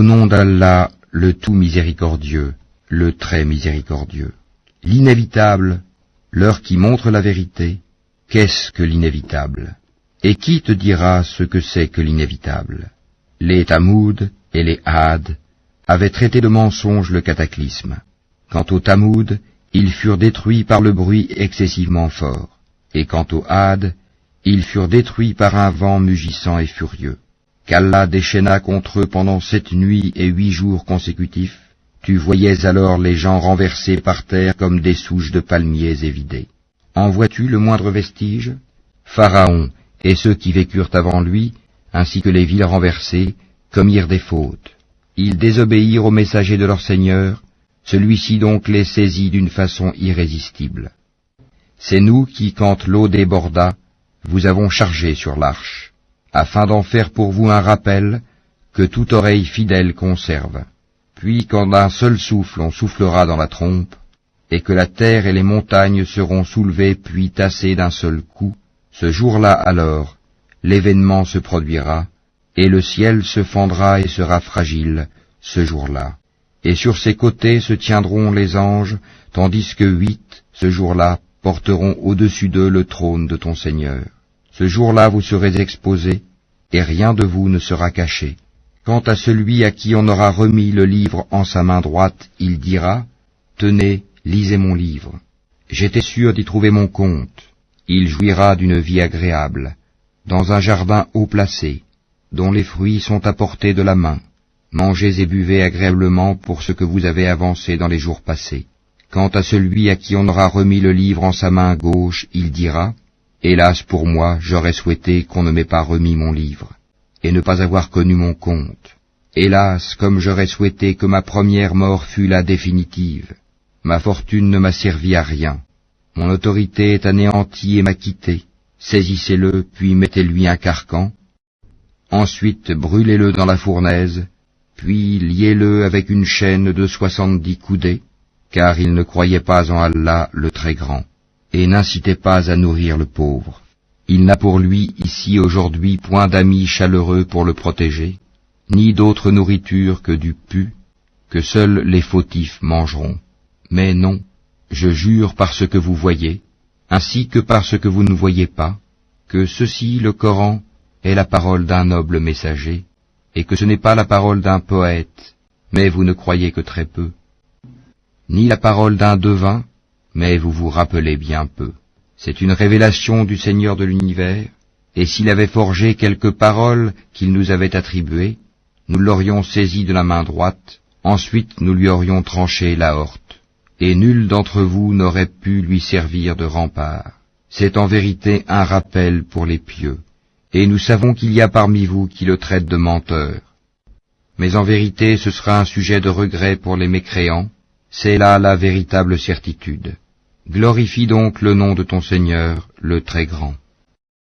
Au nom d'Allah, le tout miséricordieux, le très miséricordieux. L'inévitable, l'heure qui montre la vérité, qu'est-ce que l'inévitable? Et qui te dira ce que c'est que l'inévitable? Les Tamoud et les Had avaient traité de mensonge le cataclysme. Quant aux Tamoud, ils furent détruits par le bruit excessivement fort, et quant aux Had, ils furent détruits par un vent mugissant et furieux. Qu'Allah déchaîna contre eux pendant 7 nuits et 8 jours consécutifs. Tu voyais alors les gens renversés par terre comme des souches de palmiers évidées. En vois-tu le moindre vestige? Pharaon et ceux qui vécurent avant lui, ainsi que les villes renversées, commirent des fautes. Ils désobéirent au messager de leur Seigneur, celui-ci donc les saisit d'une façon irrésistible. C'est nous qui, quand l'eau déborda, vous avons chargé sur l'arche, afin d'en faire pour vous un rappel que toute oreille fidèle conserve. Puis quand d'un seul souffle on soufflera dans la trompe, et que la terre et les montagnes seront soulevées puis tassées d'un seul coup, ce jour-là alors, l'événement se produira, et le ciel se fendra et sera fragile, ce jour-là. Et sur ses côtés se tiendront les anges, tandis que 8, ce jour-là, porteront au-dessus d'eux le trône de ton Seigneur. Ce jour-là vous serez exposés, et rien de vous ne sera caché. Quant à celui à qui on aura remis le livre en sa main droite, il dira, « Tenez, lisez mon livre. J'étais sûr d'y trouver mon compte. » Il jouira d'une vie agréable, dans un jardin haut placé, dont les fruits sont à portée de la main. Mangez et buvez agréablement pour ce que vous avez avancé dans les jours passés. Quant à celui à qui on aura remis le livre en sa main gauche, il dira, « Hélas pour moi, j'aurais souhaité qu'on ne m'ait pas remis mon livre, et ne pas avoir connu mon compte. Hélas, comme j'aurais souhaité que ma première mort fût la définitive. Ma fortune ne m'a servi à rien. Mon autorité est anéantie et m'a quitté. Saisissez-le, puis mettez-lui un carcan. Ensuite, brûlez-le dans la fournaise, puis liez-le avec une chaîne de 70 coudées, car il ne croyait pas en Allah le Très-Grand, et n'incitez pas à nourrir le pauvre. Il n'a pour lui ici aujourd'hui point d'amis chaleureux pour le protéger, ni d'autre nourriture que du pu, que seuls les fautifs mangeront. Mais non, je jure par ce que vous voyez, ainsi que par ce que vous ne voyez pas, que ceci, le Coran, est la parole d'un noble messager, et que ce n'est pas la parole d'un poète, mais vous ne croyez que très peu, ni la parole d'un devin, mais vous vous rappelez bien peu. C'est une révélation du Seigneur de l'univers, et s'il avait forgé quelques paroles qu'il nous avait attribuées, nous l'aurions saisi de la main droite, ensuite nous lui aurions tranché l'aorte, et nul d'entre vous n'aurait pu lui servir de rempart. C'est en vérité un rappel pour les pieux, et nous savons qu'il y a parmi vous qui le traitent de menteur. Mais en vérité ce sera un sujet de regret pour les mécréants, c'est là la véritable certitude. Glorifie donc le nom de ton Seigneur, le Très-Grand.